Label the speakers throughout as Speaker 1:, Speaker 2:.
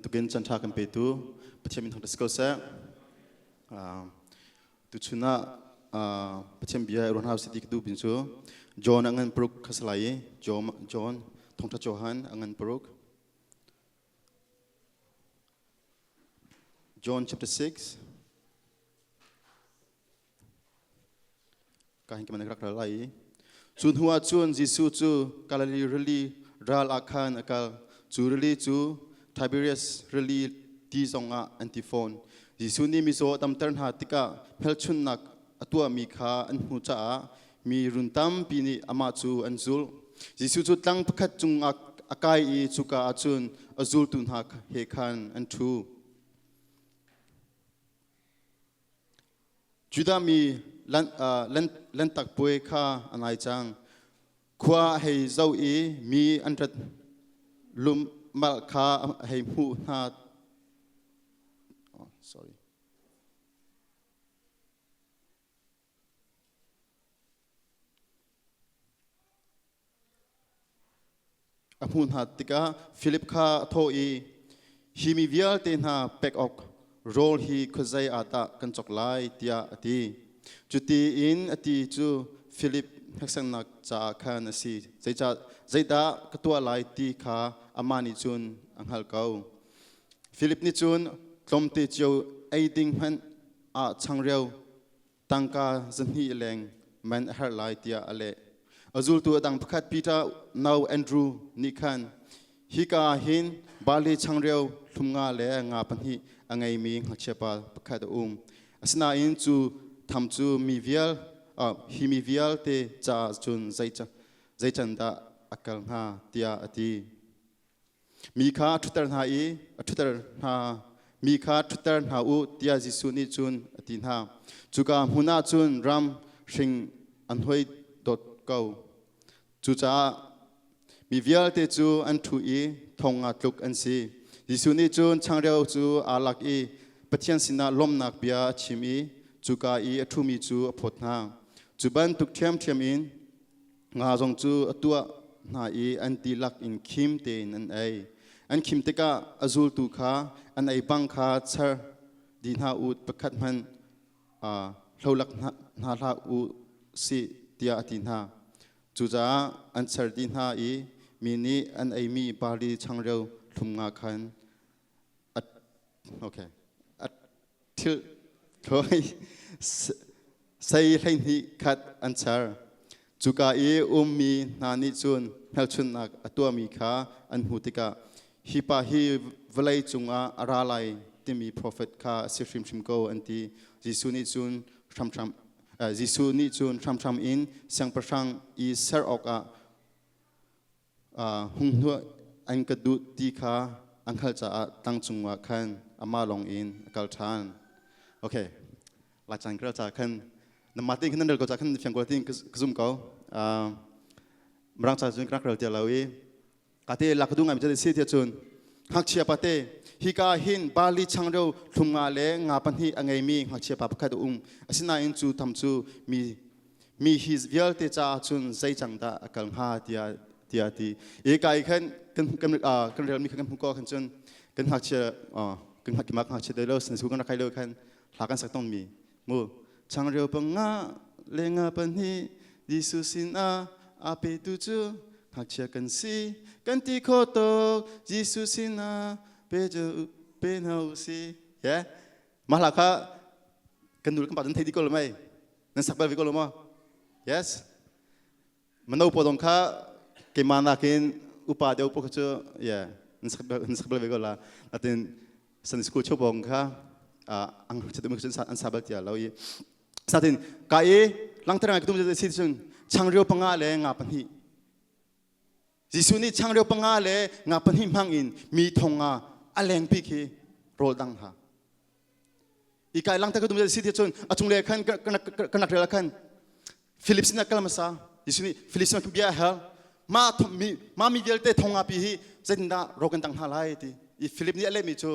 Speaker 1: tukin chanta kan petu pachem in thong skol sa tu chuna pachem bia ron house city du binchu John angan pruk khaslai John thongta Johan angan pruk John chapter 6 kahin ke manakrak lai chun huwa chun Jisu chu kalali really ral akhan akal chu really chu Tiberius really ti zonga antiphon Jisu ni miso tam turn ha tika phel chun nak atua mi kha an hu cha mi runtam pini ama chu anzul Jisu chu tlang pakhat chung akai I chuka achun azul tun ha he khan an thu Juda mi lan tak poi kha anai chang khwa hei zau I mi antrat lum mal kha hei mu na sorry amun ha tika Philip kha tho I hi mi vial te na pek ok role hi khozai ata kan chok lai tia ati chuti in ati chu Philip haksan nak cha khan asi zaida katwa lai ti kha amani chun anghal kau Philip ni chun tlomte cheu aiding han a changreu tangka zanhi leng man har lai tia ale azul tu adang pakhat Peter now Andrew ni khan hi ka hin bali changreu thumnga le nga panhi angai mi ngachapa pakhat asna in chu tham chu mi vial hi mi vial te cha chun zaichanda akal ha tia ati mi kha thutar na I thutar na mi kha thutar na u tia Jisu ni chun atin ha chuka huna chun ram sing anhoi dot kau chu cha mi vial te chu an thu I thonga tluk an si Jisu ni chun changreu chu alak I pathian sina lomnak bia chimi chuka I athumi chu aphot na chuban tuk thiam in nga jong chu atua na I anti lak in khim te nan ai an khim te ka azul tu kha an ai bang kha char din ha ut pakhat man hlolak na la u si tia atin ha chuja an char din ha I mini an ai mi bali changreu thumnga khan okay til thoi sai lein hi khat answer chuka I mi nani chun hel chun nak atua mi kha an hutika hi pa hi valai chunga aralai timi prophet kha sifrim shim ko anti Jisu ni chun tham in sang prasang I ser oka hung hu an ka du ti kha ankhal cha tang chungwa khan ama long in akal than okay la chan kra cha khan namating khan ndal ko cha khan fyang ko ting kzum ko mrang cha jun kra kra tia lawi kate lakdu ngam cha si tia chun hak chia pate hi ka hin bali changreu thunga le nga pan hi angai mi hak chia pa pakhat asina in chu tham chu mi his vial te cha chun zai changda akal ha tia ti e kai khan kan real mi khan ko khan chun kan hak chia kan hak mak hak chia de lo sin su kan khai lo khan lakan sak ton mi mu changreu panga lenga pan hi Jisu sin ape tu chu hak chia kan si kan ti kho to Jisu sin pe jo pe nau si ya malaka kan dul kan pa dan thei di ko lo mai nan sak ba vi ko lo mo yes manau podong kha ke mana kin upa de upo chu ya nan sak ba vi ko la atin san school chobong kha ang chatu mus an sabal tia lawi satin ka e langtarang tum je si chun changreu panga le nga pan hi Jisu ni changreu panga le nga pan hi mangin mi thonga aleng pi khi rol dang ha I kai langtar tum je si chun achung le khan kanak rel khan Philip sina kalmasa Jisu ni Philip sina bia hel ma mi gelte thonga pi hi zinda rokan dang halai ti I Philip ni ale mi chu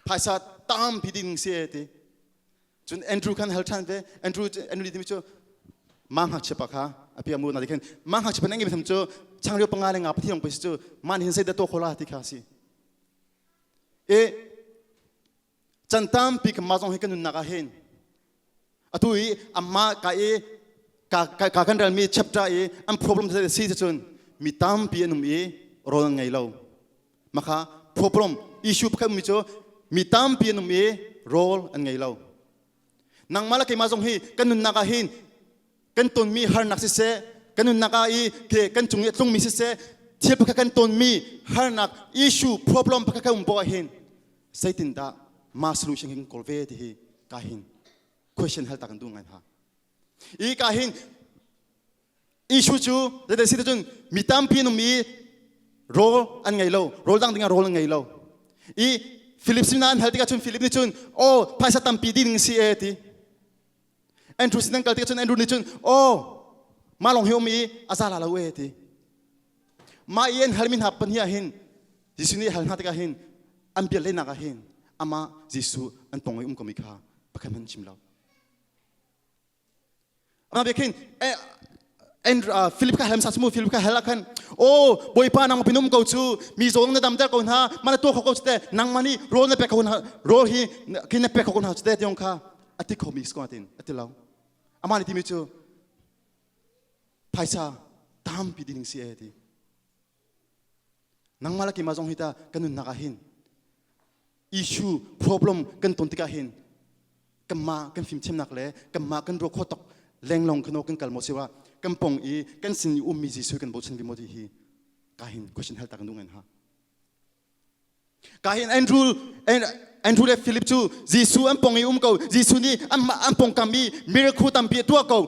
Speaker 1: Paisa tam piding siete. Jun Andrew kan heltan ve Andrew dimi cho mang hak chepa kha apia mu na dikhen mang hak chepa nangi bitham cho changreu pangale nga pthi ong pesi cho man hin sai da to khola ti kha si จันตามปีกับมาส่งให้กันนุนนักเห็นตุยอามากากันเรื่องมี chapter อัน problem ที่สิ่งที่มีตามปีนุ่มรอไงเรามาค่ะ problem issue พวกมีจ้มีตามปีนุ่มรออันไงเรานังมาละกี่มาส่งให้กันนุนนักเห็นกันตุนมีหานักเสียกันนุนนักกันจุงมีเสียเทียบกับกันตุนมีหานัก issue problem พวกเขาบอกเห็นใส่ตินดามา solution ให้คนเวทีกาหิน question ให้ตากันดูไงฮะอีกาหิน issue จูแต่สิ่งที่มีตามปีนุ่มrole อันไงเรา role ตั้งแต่ role อันไงเราอีฟิลิปสินันเฮลติกาจุนฟิลิปนี่จุนโอ้ภาษาตามปีดิ้งซีเอทีแอนดรูสินันกัลติกาจุนแอนดรูนี่จุนโอ้มาลงเฮลมีอาซาลาลาเวทีมาเอ็นเฮลมินฮับปัญญาหินจิสุนี่เฮลนาติกาหินอันเบียเลนักาหินอามาจิสุอันตรงไอ้ก็มีค่าปะกันมันชิมเราอามาเบกินฟิลิปก็เฮลมสัสมูฟิลิปก็เฮลกันโอ้บอยป้านางพินุมกูจูมีโซงในดำเจ้าคนฮะมันตัวเขาก็จะเตะนางมันนี่โรนในเป็กคนฮะโรฮีกินในเป็กคนฮะจะเตะยองค่ะอติเขามีสกอตินอติเราอามานี่ที่มีจูภายซาตามพิดิงเสียดีนางมาลักมาจงฮิตากันนุนนักหิน issue problem กันตุนติกาหินกันมากันฟิล์มเชื่อมนักเล่กันมากันรัวโคตกแรงลงขนมกันกัลโมสิว่ากันปงกันสินมีจิสุกันบุษนกิโมดีฮีกาหิน question เฮลตากันดูงันฮะกาหินแอนดรูและฟิลิปจูจิสุอันปงเขาจิสุนี่อันปงกามีมิราคูตัมปีตัวเขา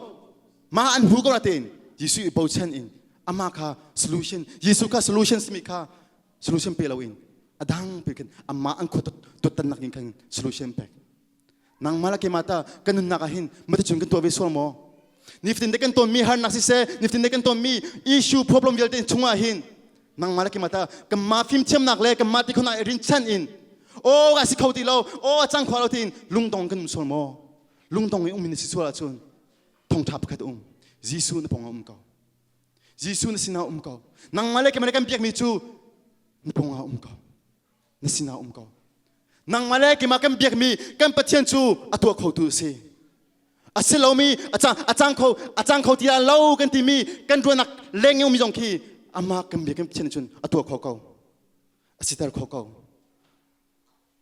Speaker 1: มาอันหูก็ระเทนจิสุบุษนอินอามาค่ะ solution จิสุค่ะ solution สมิค่ะ solution เปล่าอินอดังเปกันอามาอันคุตุตันนักกินกัน solution เปกนางมาละเกมาตากันนุนนักหินไม่ได้จุนกันตัววิสุวโมนิฟตินเด็กกันตัวมีหานักสิเซนิฟตินเด็กกันตัวมี issue problem เยอะเต็มชุ่งอาหินนางมาละเกมาตากันมาฟิล์มเชื่อมนักเลยกันมาที่คนนั้นรินชันอินโอ้กสิเขาตีเราโอ้จังขวาเราตีนลุงตองกันมุสลิมลุงตองไอ้มินิสิสุราชุนทงทับขัดจิสุนปองเขาจิสุนสินาเขานางมาละเกมาละกันเปียกมีจูนปองเขานสินาเขานางมาละเกมากันเปียกมีกันปัจเจนจูอัตัวเขาตัวเซอาศัยเรามีอาจารย์เขาที่เรากันที่มีกันตัวนักเลี้ยงยังมีจงคีอามากันเบียกันเช่นชนอัตัวเขาอาศัยแต่เขา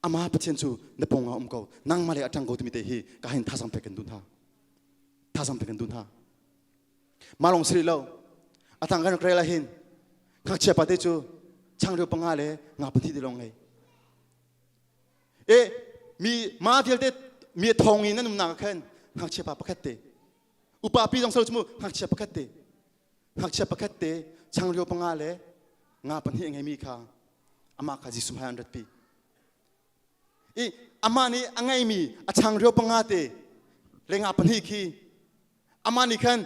Speaker 1: อามาเป็นเช่นชูในปงเขานั่งมาเลยอาจารย์เขาที่มีแต่ฮีก็เห็นท่าสัมเพกันดุนท่ามาลงสิเราอาจารย์กันใครละเห็นข้าเชื่อปฏิจูช่างเรือปังอาเลยงาพันที่ได้ลงไงมีมาเดียวเด็ดมีทองอินนั่นนุ่มหนักแค่หักเชื่อปะคัดเตอุปาปีจงสรุปมูหักเชื่อปะคัดเตช่างเรือปังอาเลยงาพันที่ยังไงมีค่าอามาข้าจิสุมให้100 ปีอามานี่อังไงมีช่างเรือปังอาเตเลี้ยงาพันที่ขี้อามานี่คัน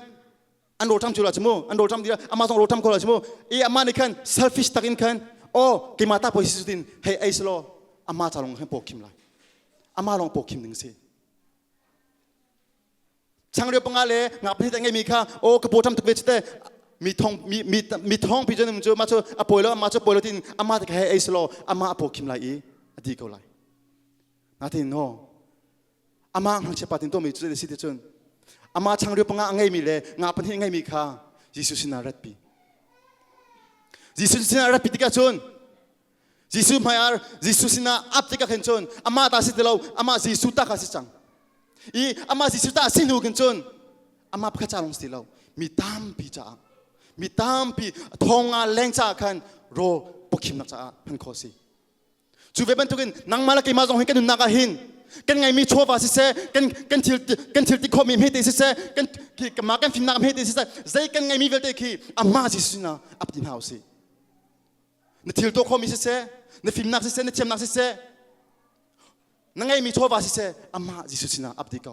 Speaker 1: อันโรตัมจุลาจมูอันโรตัมดีอามาต้องโรตัมคนละจมูอามานี่คัน selfish ตักินคันโอ้กิมาตาโพสิสุดินเฮ้ยไอ้สโลอามาจะลงให้ปกคิมไลอามาลงปกคิมหนึ่งสิช่างเรือปังอาเลยงาพันที่แต่ไงมีค่าโอ้กระโปรงทำตุกเวชเตมีทองพิจารณามันจะมาจะอป่วยแล้วมาจะป่วยแล้วทีอามาจะแค่ไอ้สโลอามาปกคิมไลอดีเขาไลนาทีโนอามาหังเชปาตินโตมีจุดเด็ดสิเดชนอามาช่างเรือปังอาไงมีเลยงาพันที่ไงมีค่ายิสุสินารัตปียิสุสินารัตปีติกาชนยิสุมายิสุสินาอัพติกาเข็นชนอามาตาสิเดลอามายิสุตาคาสิจังอามายิสุตาสินูเข็นชนอามาพักจาลงสิเดลมีตามปีจ้ามีตามปีทองอาแรงจ้าคันโรปกิมนักจ้าพันโคสิจูเวบันทุกินนังมาละกิมาจงให้กันนักหินกันไงมีโชว์ฟาสิเซกันทิลติคอมีเฮติสิเซกันมากันฟิมนักเฮติสิเซใจกันไงมีเวลเตคีอามาสิสุนาอับดินเฮาสินทิลโตคอมีสิเซนฟิมนักสิเซนเทียมนักสิเซนังไงมีโชว์ฟาสิเซอามาสิสุนาอับดิเกา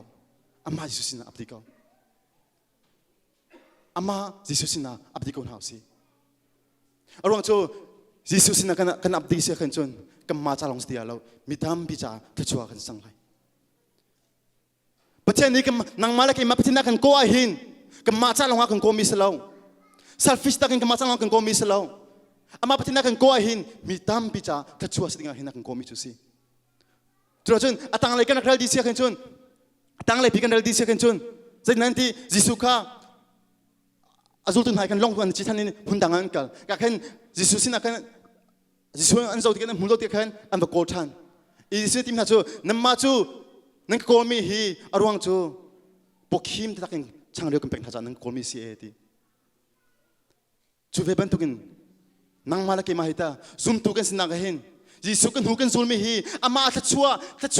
Speaker 1: อามาสิสุนาอับดิเกาอามาสิสุนาอับดิเกาเฮาสิอารมณ์โจสิสุนากันอับดิเซขันจนกันมาจะลงสติเรามีทำพิจารณาชัวร์กันสังไงประเทศนี้กันนังมาแล้วกันมาประเทศนั้นกันโกอาหินกันมาจะลงกันโกมิสลาว selfish ตะกันมาจะลงกันโกมิสลาว อามาปฏินักันโกหินมีตามปิจ่าทัดชัวสิ่งอะไรนักันโกมิจุสิจุดจนตั้งอะไรกันนักเรียนดีเสียกันจนตั้งอะไรพิกันเรียนดีเสียกันจนจากนั้นที่ยิสุข้าอาจุลตุนหายกันลงกันจิตทันนี้หุ่นดังอันกันก็แค่ยิสุสินะกันยิสุอันเจ้าที่กันหุ่นเราที่กันอันเป็นโกทันอีสิทีมนั้นจูน้ำมาจูนั่งโกมีฮีอารวงจูปกหิมที่ตักกันช่างเรียกกันเป็นท่าจานั่งโกมีเสียดีจูเวบันตุกินนั่งมาแล้วกี่มาฮิตาซุ่มตุกันสินักเห็นยิสุกันหูกันซุลมีฮีอามาทัดชั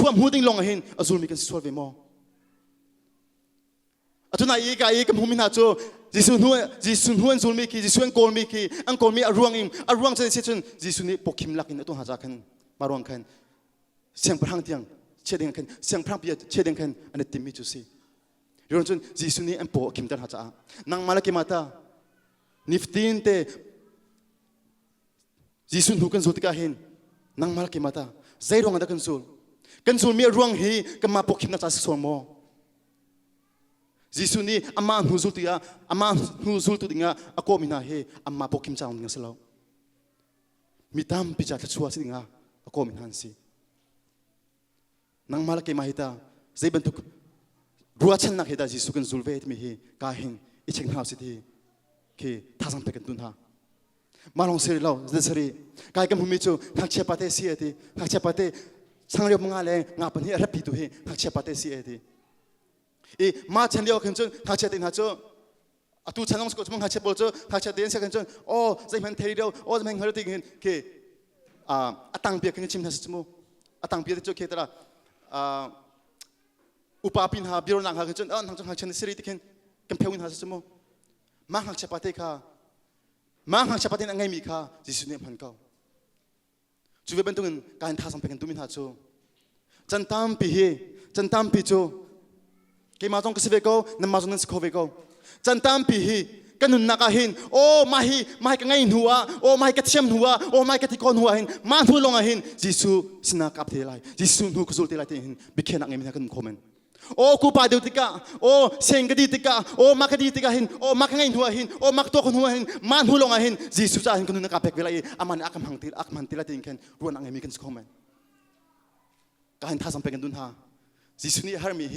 Speaker 1: วหูดิ้งลงเห็นอาซุลมีกันสวดเวมออาจุนายกายกันหูมินาจูยิสุนหัวซุลมีกียิสุนโกลมีกีอันโกลมีอารวงอิมอารวงจะเสียจนยิสุนี่ปกหิมลักอินตัวหาจากกันมารวงกันเสียงพลังเตียงเชื่อเด้งกันเสียงพลังเบียเชื่อเด้งกันอันนี้ติมิจุสิย้อนจนยิสุนี่อันปกหิมตันหาจากนั่งมาแล้วกี่มาตานิฟตินเตยิสุนหูกันสุดที่กาเห็นนั่งมาแล้วกี่มาตาใจรวงอันเดกันสูมีรวงฮีกันมาปกหิมนักจากสิสวนโมยิสุนี่อามาหูสุดที่อามาหูสุดที่งาอากมินาเฮอามาปกหิมจางงาสลาวมีตามพิจารณาชัวสิงาอากมินฮันซีนั่งมาแล้วกี่มาฮิตาใจบรรทุกรัวชันนักฮิตายิสุกันซูลเวทมีฮีกาเห็นอิเชงฮาวสิทีคือท่าสังเปกันตุนฮามาลองเสรีเราเดสรีกายกันหุ่มมิจูหักเชปาเตซีเอทีหักเชปาเตช่างเรียบมังอะไรงาปันฮีรับผิดตัวเฮหักเชปาเตซีเอทีอีมาเชนเดียวกันจนหักเชตินหักจูอะตูฉันต้องสกุลมึงหักเชปโลจูหักเชตินเสียกันจนโอ้ใจมันเทเดียวโอ้ใจมันเฮาติกันคือตังเปียกันชิมทัศจมูตังเปียที่จูเคตระอุปาปินหาบิโรนังหากันจนนังจงหักเชนสิริติกันกันเพวินหาทัศจมูมาหักเชปาเตค่ะมาหักเชปาเตนังไงมีค่ะจิสุเนี่ยพันเก้าจูเวบันตุกันการท่าสัมเพกันตุมินหาจูจันตามปีเฮจันตามปีจูเกี่ยมาจงกสิเวโก้น้ำมาจงนั้นสโคเวโก้จันตามปีฮีกันนุนนักหินโอ้มาฮีกันไงหัวโอ้มาฮีกันเชื่อมหัวโอ้มาฮีกันที่ก้นหัวหินมาหัวลงหินยิสุสนักอับเทลัยยิสุนุกุศลเทลัยเทหินบิเคนักเงินกันคอมเมนโอ้กูปาเดียวติกาโอ้เซงกดีติกาโอ้มากดีติกาหินโอ้มากันไงหัวหินโอ้มาตัวคนหัวหินมาหัวลงหินยิสุจะหินกันนุนนักอับเทลัยอามันอักมันติลัยเทหินกันรวนนักเงินกันคอมเมนการท่าสัมเพกันดุนฮายิสุนี่ฮาร์มีเฮ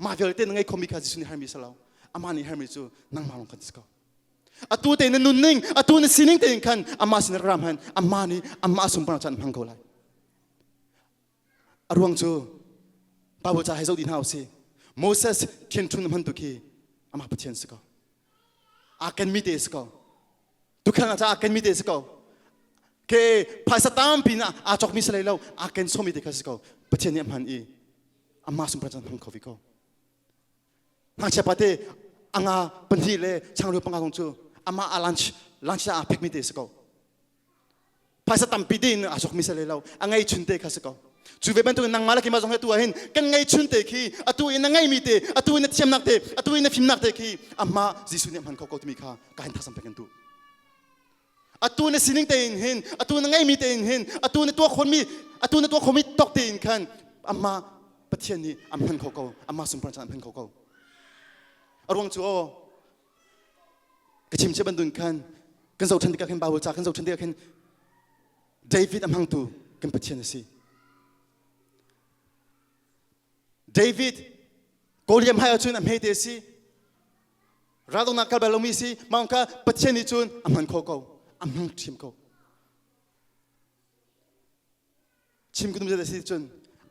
Speaker 1: มาเวลเต้นไงคอมิกาจิสุนิฮาร์มิสลาวอามานี่ฮาร์มิจูนั่งมาลงกันสกออาตูเต้นนุ่นนิ่งอาตูนี่สินิ่งเต้นกันอามาสินรามฮันอามานี่อามาสมปรารถนาพังโกไลอารวงจูบาบูจาให้เจ้าดินฮาวซีโมเสสเขียนชุนมันตุกีอามาปะเทียนสกออากันมีเตสกอทุกครั้งอาจจะอากันมีเตสกอเคภาษาตามปีน่ะอาจอกมิสเลวอากันสมิเตคัสกอปะเทียนเนี่ยมันอีอามาสมปรารถนาพังโกวิโกหักเชปาเตอังอาเป็นที่เลยช่างเรือปังกงจูอามาอาลันช์อาพิกมิเตสกอภาษาตัมปีดินอาจจะมิสเลเราอังไงชุนเตคัสกอจูเวบันตุนังมาลากิมาจงให้ตัวเห็นกันไงชุนเตคีอาตัวอินไงมีเตอาตัวอินเทียมนักเตอาตัวอินฟิมนักเตคีอามาจิสุเนี่ยมันเขาตุมิค่ะการทัศน์เป็นกันตัวอาตัวเนี่ยสินิงเตอินเห็นอาตัวนั่งไงมีเตอินเห็นอาตัวเนี่ยตัวคนมีอาตัวเนี่ยตัวคนมีตกเตอินกันอามาปะเทียนนี้อามันเขาอามาสมปรารถนาพันเขาอารวงจูโอกระชิมเชบันดุนกันกันเจ้าชันติกากันบาวจากกันเจ้าชันติกากันเดวิดอัมฮังตูกันปะเทียนสิเดวิดโกลิยมให้อาจุนอัมเฮเตสิราดงนักการเบลมีสิมังคะปะเทียนนิจุนอัมฮันเขาอัมฮังชิมเขาชิมกุดุมเจเดสิจุน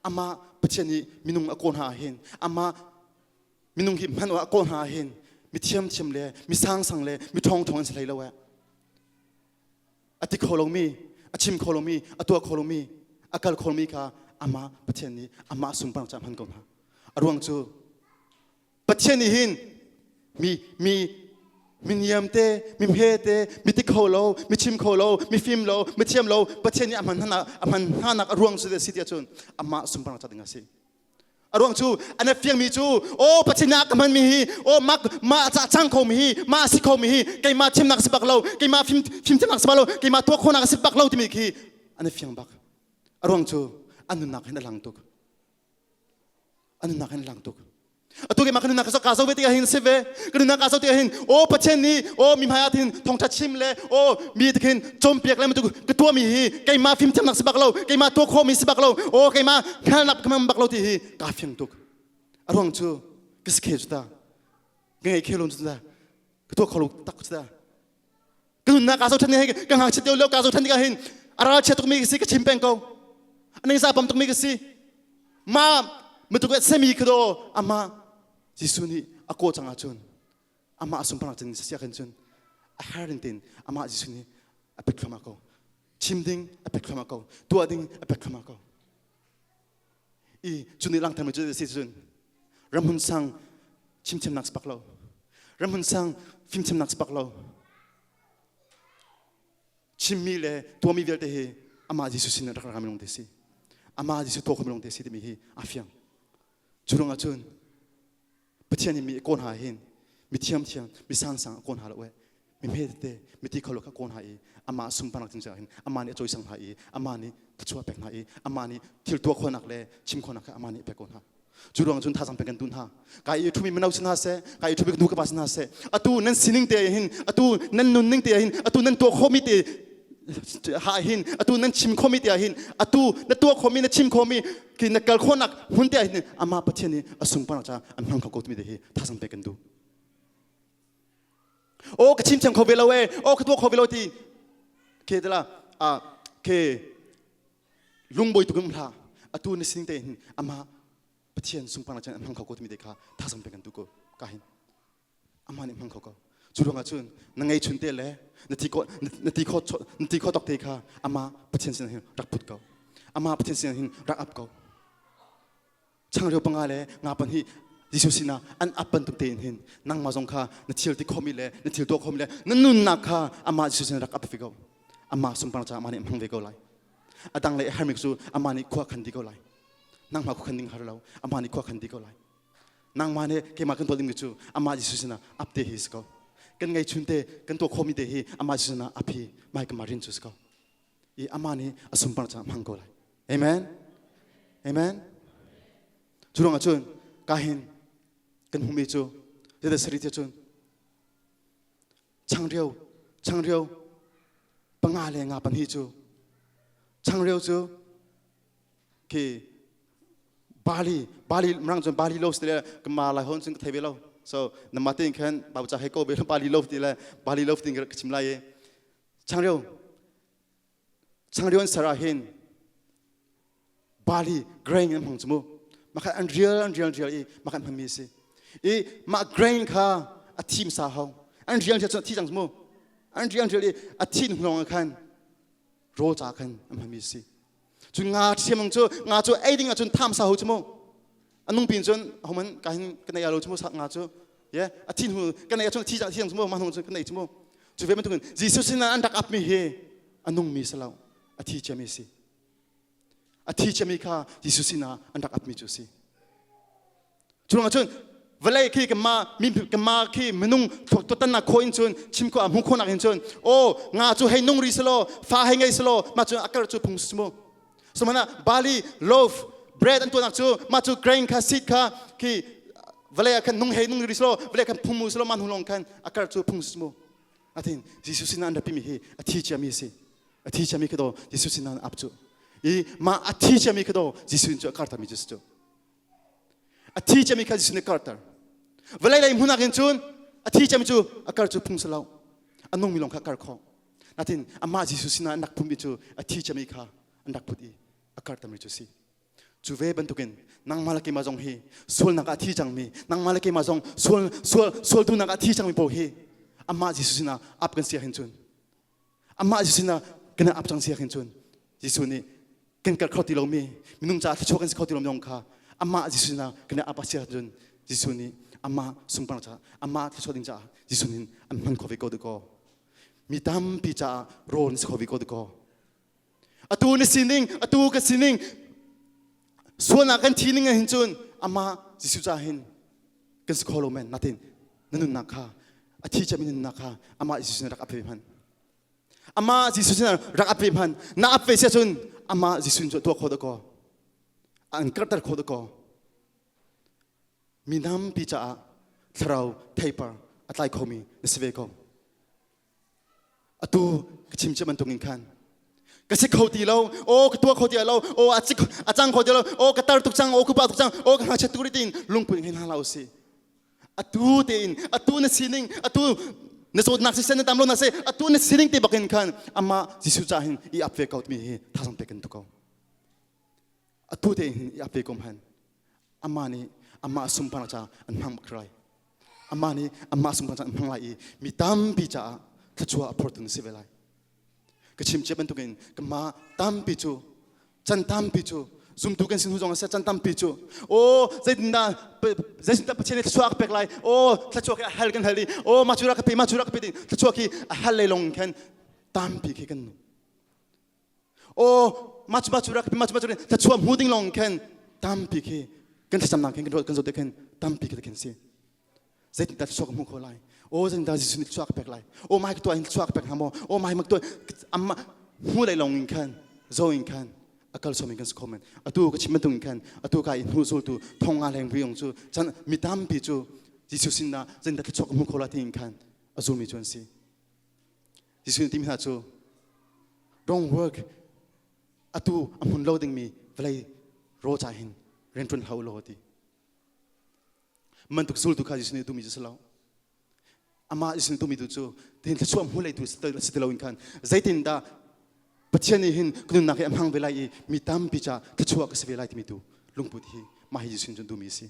Speaker 1: อามาปะเทียนนี้มินุงอโกนหาเห็นอามามินุงหิมมันว่าก้นหาเห็นมีเทียมเลยมีสร้างเลยมีทองอันสไลแล้วอติโคโลมีอชิมโคโลมีอตัวโคโลมีอากาศโคโลมีค่ะอามาประเทศนี้อามาสุนปรารถนาพันกงฮะอรวงจูประเทศนี้หินมีเนียมเตมีเพเตมีติโคโลมีชิมโคโลมีฟิมโลมีเทียมโลประเทศนี้อามันฮานักอรวงจูเดสิเดียจุนอามาสุนปรารถนาดึงสิอรวงจูอันนั้นเฟียงมีจูโอ้ปัจจินักมันมีโอ้มาจะช่างเขามีมาสิเขามีไกมาชิมนักสิบักเราไกมาฟิมชิมนักสิบักเราไกมาตัวคนนักสิบักเราที่มีขี้อันนั้นเฟียงบักอรวงจูอันนั้นนักให้หลังตุกอันนั้นนักให้หลังตุก ตัวเกมาขนุนนักสกาสเวติกาหินเซเวขนุนนักสเวติกาหินโอ้ประเทศนี้โอ้มีพายาทินทองทัดชิมเลยโอ้มีตะเข็นจมเปียกเลยมันตัวมีฮีไกมาฟิมจำนักสบักเราไกมาตัวโคมีสบักเราโอ้ไกมาแค่นับกำลังบักเราที่ฮีกาฟิมตุกอารมณ์จูกิสเคจุดาไงเคลุนจุดาตัวขลุกตักจุดาขนุนนักสเวติกาหินกังหักเชติโอเลวกาสเวติกาหินอาราเชตุกมีกิสิกชิมเป็งเขาอันนี้ซาปั๊มตุกมีกิสิมามันตุกเซมีคือโดอามาจิสุนีอากจังอาจุนอามาสุนปนักจังเสียกันจุนอาหารินตินอามาจิสุนีอเป็ดขมาเขาชิมดิ้งอเป็ดขมาเขาตัวดิ้งอเป็ดขมาเขาอีจุนีลังทำมันจุดสิจุนรำหุนสังชิมนักสปักเรารำหุนสังฟิมชิมนักสปักเราชิมมีเลยตัวมีเวลเตฮีอามาจิสุนีรักเราไม่ลงเตสีอามาจิสุตัวเขาไม่ลงเตสีที่มีฮีอาฟิยังจุรงอาจุนประเทศนี้มีคนหาเห็นมีเทียมมีสังคนหาละเว้ยมีเมตเตมีที่เขาลูกคนหาอามาสุนปนักจริงๆเห็นอามานี่จอยสังหาอามานี่ชั่วเป็กหาอามานี่ทิลตัวคนนักเลยชิมคนนักอามานี่เป็กคนหาจุดรวงจุนท่าสังเป็นกันตุนหากายทุมีมันเอาชนะเสกายทุมีดูกับปัสนาเสอตูนั่นสินิงเตยหินอตูนั่นนุนนิงเตยหินอตูนั่นตัวโคมิเตหาหินอตูนั่นชิมโคมิเตยหินอตูนั่นตัวโคมินั่นชิมโคมิกินนักเกลคนนักหุ่นเตยหินอามาประเทศนี้สุนปนักจ้าอันพังเขาโกตุมีเดฮีท่าสังเป็นกันดูโอ้กชิมเขาเวลาเวโอ้กตัวเขาเวลาที่เคเดล่าเคลุงบอยตุกุมพลาอตูนั่นสินิงเตยหินอามาประเทศสุนปนักจ้าอันพังเขาโกตุมีเดค่ะท่าสังเป็นกันดูก็กาหินอามานี่พังเขาก็จุดรวงจุนนั่งไงชุนเตะนาทีเขาตกเตะค่ะอามาประเทศสินหินรักพุทธเขาอามาประเทศสินหินรักอับเขาช่างเรียวปังอะไรงาปันที่ยิสุสินะอันอับปันตุกเตนหินนั่งมาจงค่ะนาทีที่เขามีเลยนาทีตัวเขามีเลยนั่นนุ่นนักค่ะอามายิสุสินะรักอับฟิกเขาอามาสมปนักจ้าอามานี่พังเวกเขาไลอาดังเลยฮาร์มิกซูอามานี่ขวาขันดีเขาไลนั่งมาขวาขันดิ้งฮาร์เราอามานี่ขวาขันดีเขาไลนั่งมาเนี่ยเกี่ยมาขึ้นตัวดิ้งจูอามายิสุสินะอับเตฮิสเขากันไงชุนเตกันตัวโคมิเตฮีอามาจิสนะอภิไม่กันมารินจุสเขาอีอามานี่อสุมปนักจ้ามังโกไลเอเมนเอเมนจุรงอาจุนกาหินกันหุมิจูเดี๋ยวสริตจุนช่างเรียวปังอาเลงาปันฮิจูช่างเรียวจูคีบาลีมรังจนบาลีโลสเตเลกันมาลายฮอนซึ่งเทเวโลso namatin kan baca heko bela bali love tila kchimlaye changryo sarahin bali grain am hangchmu makan unreal I makan phamisi I ma grain kha a team sa hau unreal cha thi jangchmu unreal a thin hlong khan ro cha khan am phamisi chu nga thiamang chu nga chu aiding a chun tham sa hu chmu anung pin chun homan kahin kana yalo chmu sak nga chu ye a thin hu kana ya chun thi jang chmu ma hong chu kana chmu chu ve man tukun jesus na an dak up mi he anung mi salau a thi chami si a thi chami kha jesus na an dak up mi chu si chung chun velai ki ka ma ki menung to tan na khoin chun chim ko am khona hin chun o nga chu hei nung ri salo fa hei ngai salo ma chu akar chu phung chmu so mana bali loaf bread and to nak chu ma chu grain kha seed kha ki vale kan nung hei nung rislo vale kan phumu slo man hulong kan akar chu phung smo atin jesus in anda pimi he athi chami se athi chami kedo jesus in ap chu I ma athi chami kedo jesus in chu karta mi chu athi chami kha jesus in karta vale lai huna gen chun athi chami chu akar chu phung slo anung milong kha kar kho atin ama jesus in anak phumi chu athi chami kha anak phuti akar ta mi chu si juve bentukin nang malaki mazong hi sul nak athi changmi nang malaki mazong sul tu nak athi changmi po hi amma jesusina ap kan sia hinchun amma jesusina kana ap chang sia hinchun jesuni kan kar khoti lo mi minung cha thi chokan khoti lo mong kha amma jesusina kana ap sia jun jesuni amma sumpang cha amma thi choding cha jesunin an man khovi ko de ko mi tam pi cha ron khovi ko de ko atu ni sining atu ka siningส่วนนักกันทีนึงเห็นจนอามาจิสุจาเห็นกันสกอลแมนนัดเองนั่นนักข้าอาทิตย์จะมีนักข้าอามาจิสุนรักอับเพิพันอามาจิสุนรักอับเพิพันนักอับเพิเสียจนอามาจิสุนตัวโคดกออันกระตัดโคดกอ มีน้ำปีจ่าเราเทปาอัตไลคอมีในสเวกอตูกชิมจะมันตรงนี้กันก็สิเขาตีเราโอ้กตัวเขาตีเราโอ้อาจารย์เขาตีเราโอ้กระตาตุกจังโอ้กุบาตุกจังโอ้กหาชัตุริตินลุงปุ่นเห็นหาเราสิอตูเตินอตูในสินิงอตูในโซนนักศึกษาในตามโลกนักศึกษาอตูในสินิงที่บักเห็นกันอามาจิสุจ่าเห็นอีอัพเวกเอาที่มีท่าสัมเปกันตุกเอาอตูเตินอีอัพเวกอมหันอามานี่อามาสุมพันจ่าอันมังบักไรอามานี่อามาสุมพันจ่าอันมังไรมีตามปีจ่าขจัวอภรตุนสิเวลัยก็ชิมเจ็บเป็นตุกินก็มาตามปีจูจันตามปีจูซุ่มตุกันสินหูจงอาศัยจันตามปีจูโอ้ใจดินดาใจดินดาประเทศนี้ชัวร์เป็กไลโอ้ถ้าชัวร์ก็ฮัลกันฮัลลีโอ้มาจูรักไปดิถ้าชัวร์ที่ฮัลเลยลงกันตามปีกันโอ้มาจูรักถ้าชัวร์หูดิ้งลงกันตามปีกันที่จำนำกันโดดกันตามปีกันสิใจดินดาชัวร์กับหูโคไลโอ้จันดาจิสุนิชัวร์เป็กไลโอ้มาตัวอินชัวร์เป็กฮามโอ้มามักตัวอามาหูเลยลงกันโจอินกันakal somin kan skomen atu ka chimatung kan atu ka in huzul tu thonga leng riong chu chan mitam pi chu jisu sinna zen da chok mu khola tin kan azumi chon si jisu tim ha chu don't work atu amun loading mi vlai ro cha hin rentun hau lo ti man tuk sul tu ka jisu ni tu mi jislau ama jisu tu mi tu chu tin chu am hulai tu sitelo in kan zaitin daปัจจัยนี้เห็นคุณนักเอ็มหังเวลามีตามพิจารณาชัวร์ก็สิเวลาที่มีดูลุงพูดที่มาให้ยินจนดูมีสิ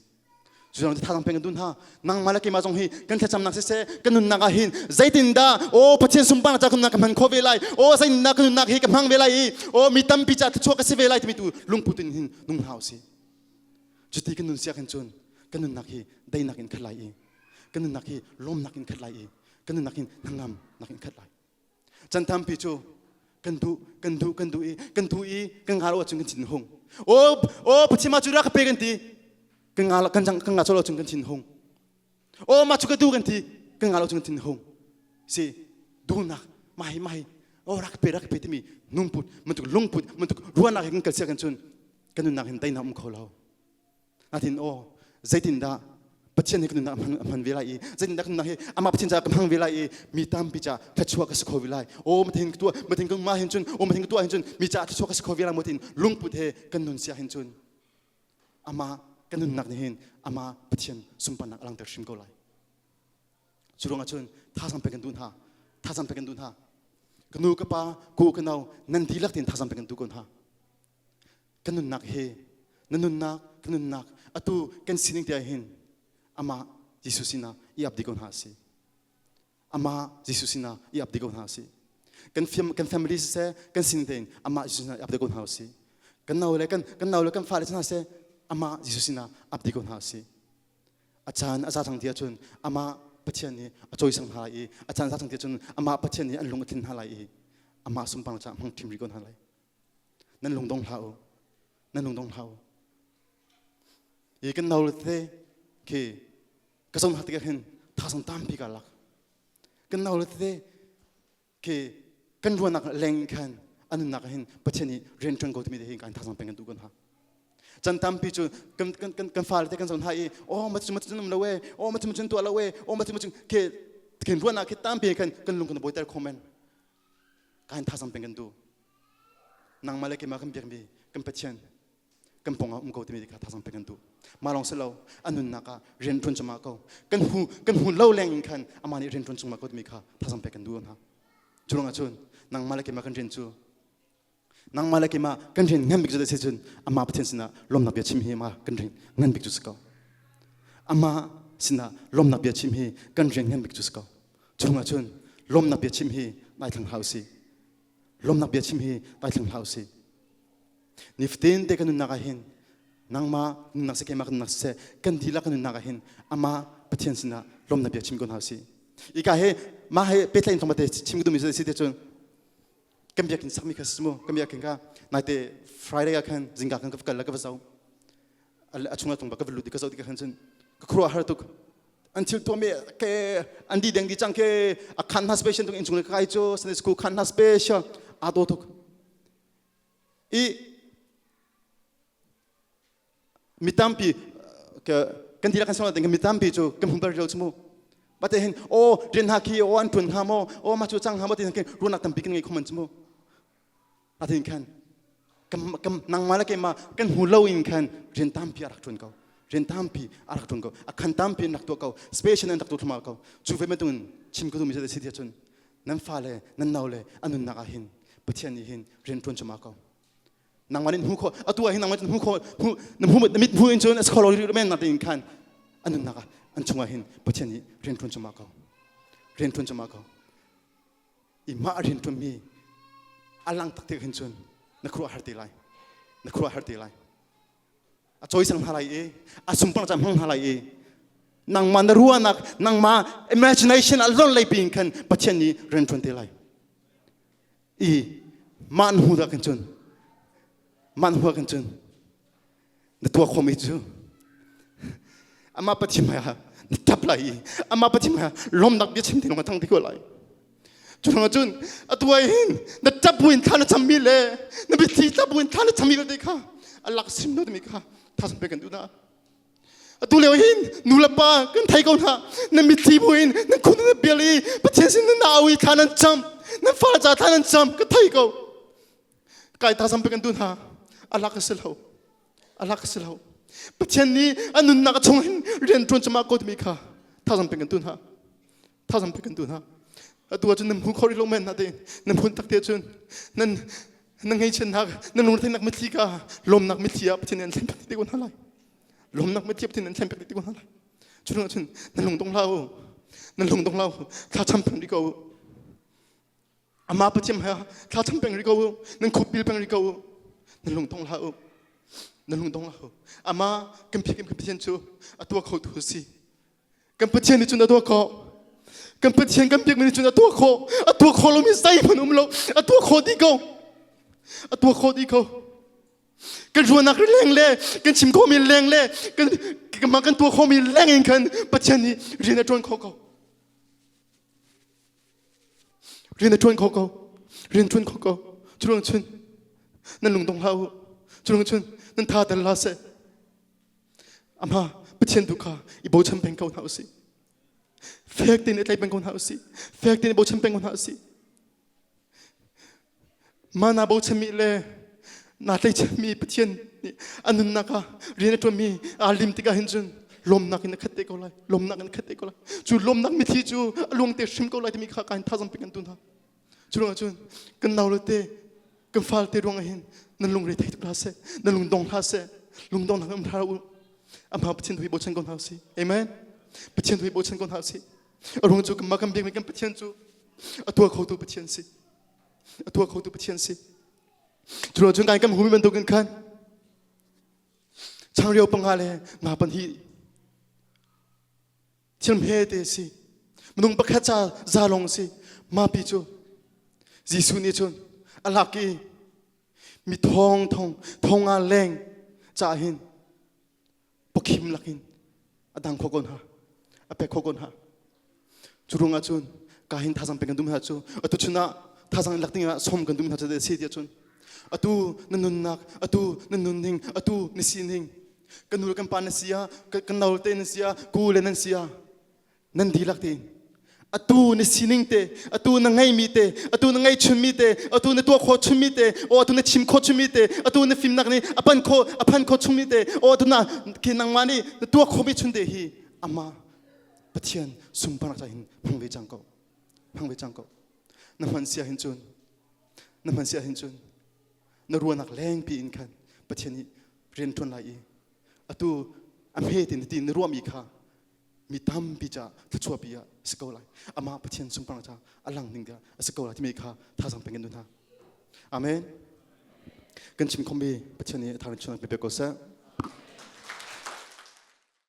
Speaker 1: จุดนั้นท่าทางเป็นกันดุนฮะนางมาแล้วกี่มาจงฮีกันแค่จำนักเสียกันนุนนักหินใจตินดาโอ้ปัจจัยสมบัติจากคุณนักมันโคเวลาโอ้ใจนักคุณนักฮีกับหังเวลาโอ้มีตามพิจารณาชัวร์ก็สิเวลาที่มีดูลุงพูดที่หินนุ่งหาวสิจุดที่กันนุนเสียกันจนกันนุนนักฮีได้นักอินขัดไหลกันนุนนักฮีล้มนักอินขัดไหลกันนุนนักหินนั่งงำนักอินขัดไหลจันทำพิจูกันดูกันหาเราจึงกันชินหงโอ้ปัจฉิมาจุระกับเปกันทีกันหาเรากันหาเราจึงกันชินหงโอ้มาจุกันดูกันทีกันหาเราจึงกันชินหงสิดูนักไม่โอ้รักเปที่มีนุ่มปุดมันถูกลุงปุดมันถูกรัวนักกันเสียกันจนกันดูนักเห็นได้น้ำเขาเราอาทิตย์โอ้ใจตินดาปัจจัยนี้ก็นักมันเวลาใจนักนักอามาปัจจัยจากมันเวลามีตามพิจารทัชชัวก็สกอเวลาโอ้มาถึงก็มาเห็นจนโอ้มาถึงก็ตัวเห็นจนมีจ่าทัชชัวก็สกอเวลามาถึงลุงพุทธกันนุนเสียเห็นจนอามากันนุนนักนี่เห็นอามาปัจจัยสมบัตินักลังเตอร์ชิมก็ไลจุดรงอาจนท่าสัมเพกันดุนฮะกันนูกับป้ากูกันเอานันทีลักเห็นท่าสัมเพกันดุกันฮะกันนุนนักเฮนันนุนนักอะตูกันสิ่งที่เห็นอามายิสุสินะอีอับดิกอนหาสิอามายิสุสินะอีอับดิกอนหาสิกันfamilyเสกันสินเดนอามายิสุสินะอับดิกอนหาสิกันน่าเลยกันฟ้าเลยชนะเสอามายิสุสินะอับดิกอนหาสิอาจารย์ทางเดียจนอามาปัจจัยนี้อาจอยสังหารอาจารย์ทางเดียจนอามาปัจจัยนี้อันลงทิ้งหาไรอามาสมบัติจากมังทิมริกอนหาไรนั่นลงดงเท้าอีกันน่าเลยคือก็สมหัติกันท่าสังตามพิการลักกันน่าเลยคือกันรัวนักแรงกันอันนั้นนักเห็นปัจจัยนี้เรียนจนก็มีได้เห็นการท่าสังเป็นกันดูกันฮะจันตามพิจูกันฟ้าเลยกันสมหัติโอ้มาจุนละเวโอ้มาจุนตัวละเวโอ้มาจุนคือรัวนักคือตามพิกันลงกันบ่อยแต่คอมเมนต์การท่าสังเป็นกันดูนางมาเลยกันมากันเบียร์บีกันปัจจัยกันปงเอาที่มีดีค่ะท่าสังเป็นกันดูมาลองเสลาอันนั้นนักเรียนทุนจะมาเขากันหูเล่าแรงกันอามานี่เรียนทุนจะมาเขาที่มีค่ะท่าสังเป็นกันดูนะจุลงอาชุนนางมาเลยกันมากันเรียนจูนางมาเลยกันมากันเรียนเงินบิกจุดเสียจุนอามาประเทศสินะลมนับเบียชิมเฮมากันเรียนเงินบิกจุดสกาวอามาสินะลมนับเบียชิมเฮกันเรียนเงินบิกจุดสกาวจุลงอาชุนลมนับเบียชิมเฮได้ทั้งเฮาสิลมนับเบียชิมเฮได้ทั้งเฮาสินิฟตินเด็กกันนักเห็นนางมานักเสกมากันนักเสกกันทีละกันนักเห็นอามาประเทศสินะลมนับเบียชิมกันเฮาสิอีกาเฮมาเฮเป็ดไลน์ธรรมดาชิมกันดูมิสสิเดชนกันเบียกินสักมิคัสโมกันเบียกินก้าในเตะฟรายเดย์กันจิงก้ากันกับกันแล้วก็ว่าเจ้าอัจฉริยะตรงบักกับลุดิก็เจ้าที่กันจนก็ครัวหาตุกอันที่ตัวเมียแกอันดีเด้งดีจังแกคันฮัสเปเชียลตรงอินจุงเลยใครโจ้สนิทกูคันฮัสเปเชียลอาโดตุกอีมิตามปี กันทีละกันสองแต่กันมีตามปีจูกันหุ่นเบอร์เรียวสมูบัดเห็นโอ้เรียนฮักกี้โอ้อันทุนฮามโอ้มาจูจังฮามบัดเห็นกันรู้นักตั้มปีกันไงคอมเมนต์สมูบัดเห็นกันกันนางมาแล้วกันมากันหูเล่าอินกันเรียนตามปีอารักทุนเขาเรียนตามปีอารักทุนเขาขันตามปีนักตัวเขาสเปเชียลนักตัวทำมาเขาจูเฟไม่ตุนชิมก็ตุนมีแต่สิ่งที่จนนั่นฟ้าเลยนั่นหนาวเลยอันนั้นนักหินปะเทียนนี่หินเรียนทุนจะมาเขานางมาเล่นหูเขาตัวหินนางมาเล่นหูเขาหูน้ำหูมิดหูอินจนสกอลล์รีแมนนักอินกันอันนั้นนักอันชงหินปะเทียนนี่เรียนทุนจะมาเขาเรียนทุนจะมาเขาอีมาเรียนทุนมีอลังตักเตะหินจนนักครัวฮาร์ตีไลนักครัวฮาร์ตีไลจอยสังหารเอสมปนจำหังหารเอนางมันรัวนักนางมา imagination อารมณ์เลยปีนกันปัจจัยนี้เรียนทุนเตไลอีมันหัวกันจนมันหัวกันจนในตัวคอมิจูอามาปัจจัยมาทับไหลอามาปัจจัยมาล้มนักเบี้ยชิมที่ลงมาทั้งที่ก็ไหลจุดนั้นจุนตัวเองนับจับบุญท่านจำมีเลยนับพิธีจับบุญท่านจำมีเลยค่ะอัลลักซิมโนดมิค่ะท่านสัมผัสกันดูนะตัวเลวหินนูลับปากันไทยกันฮะนับพิธีบุญนับคุณนับเบลีประเทศสินนับอาวิท่านจำนับฟ้าจ่าท่านจำกันไทยกันกายท่านสัมผัสกันดูนะอัลลักสิลาวอัลลักสิลาวประเทศนี้อันนั้นนักชงหินเรียนทุนจะมากดมิค่ะท่านสัมผัสกันดูนะท่านสัมผัสกันดูนะตัวจนน้ำหูคอริโลเมนนั่นเองน้ำหูตักเตียจนนั่นไงเช่นนักนั่นลงที่นักมิตรีกาลมนักมิตรีอ่ะที่นั่นเส้นเป็ดที่กุนอะไรลมนักมิตรีที่นั่นเส้นเป็ดที่กุนอะไรจนนั่นลงตรงเรานั่นลงตรงเราถ้าจำเป็นริโกอามาประจำเหรอถ้าจำเป็นริโกนั่นขุดบิลเป็นริโกนั่นลงตรงเรานั่นลงตรงเราอามากันเพียงกันเพียงจูตัวเขาตัวสิกันเพียงนี่จุนตัวเขากันเพียงกันเพียงมันจุนตัวเขาเราไม่ใส่พนุมเราตัวเขาดีเขาตัวเขาดีเขากันรัวนักเลี้ยงเล่กันชิมเขามีเลี้ยงเล่กันมากันตัวเขามีเลี้ยงเองกันปัจจัยนี้เรียนในจวนเขาเรียนในจวนเขาเรียนจวนเขาจุลชุนนั่นลุงตงเฮาจุลชุนนั่นท่าแต่ละเสอามาปัจจัยทุกข้าอีโบชัมเป็นเขาหาสิเฟกตินอะไรเป็นคนหาสิเฟกตินโบชัมเป็นคนหาสิมานาโบชัมมีเลยนาได้จะมีปัจจัยนี่อันนั้นนะคะเรียนตัวมีอาลิมติกาเห็นจนลมนักนักขัดเตะก็เลยลมนักนักขัดเตะก็เลยจูลมนักมิที่จูลวงเตะชิมก็เลยที่มีข้าการท่าจำเป็นกันตุนท่าจูลงจูนกันดาวเลยเตะกันฟ้าเตะดวงเห็นนั่นลุงเรย์เตะตุลาเสนั่นลุงดงท่าเสลุงดงนักอัมทารุอามาปัจจัยที่โบชัมคนหาสิเอเมนปัจจัยที่โบชัมคนหาสิอารมณ์จูกันมากันเบียงกันปัจจัยจูตัวเขาตัวปัจจัยสิตัวเขาตัวปัจจัยสิจุดจุดการกันหูมีมันตัวกันขันช่างเรียวปังหาเลยมาปันทีเชื่อมเหตุสิมันต้องประคัตจาลงสิมาปีจูจิสุนี่จุนอัลลักกีมีทองอาแรงจ่าหินปกิมลักหินอดังโคกอนฮะอเปโคกอนฮะจุรงอาจุนกาหินท่าสังเป็นกันดุมฮะจูอตุชนะท่าสังลักติงะสมกันดุมฮะจะได้เสียจุนatu nanunak atu nanuning atu nisining kanul kan panasia kanul te nasia kule nasia nandilak te atu nisining te atu nangai mi te atu nangai chumi te atu na tua kho chumi te o atu na chim kho chumi te atu na film nak ni apan kho chumi te o atu na kinang mani na tua kho mi chunde hi ama pathian sumpan cha hin phangve jangko naman sia hin chunนรัวนักแรงปีอินกันประเทศนี้เรียนทุนไหลตัวอเมริกันที่นรัวมีค่ามีทำปีจ่าทัชวปีอะสกอลไลอามาประเทศสมปังจ่าอลังหนึ่งเดียสกอลไลที่มีค่าท่าสังเป็นกันด้วยนะอาเมนกันชิมคอมบีประเทศนี้ทางชนเป็นเบโกเซ่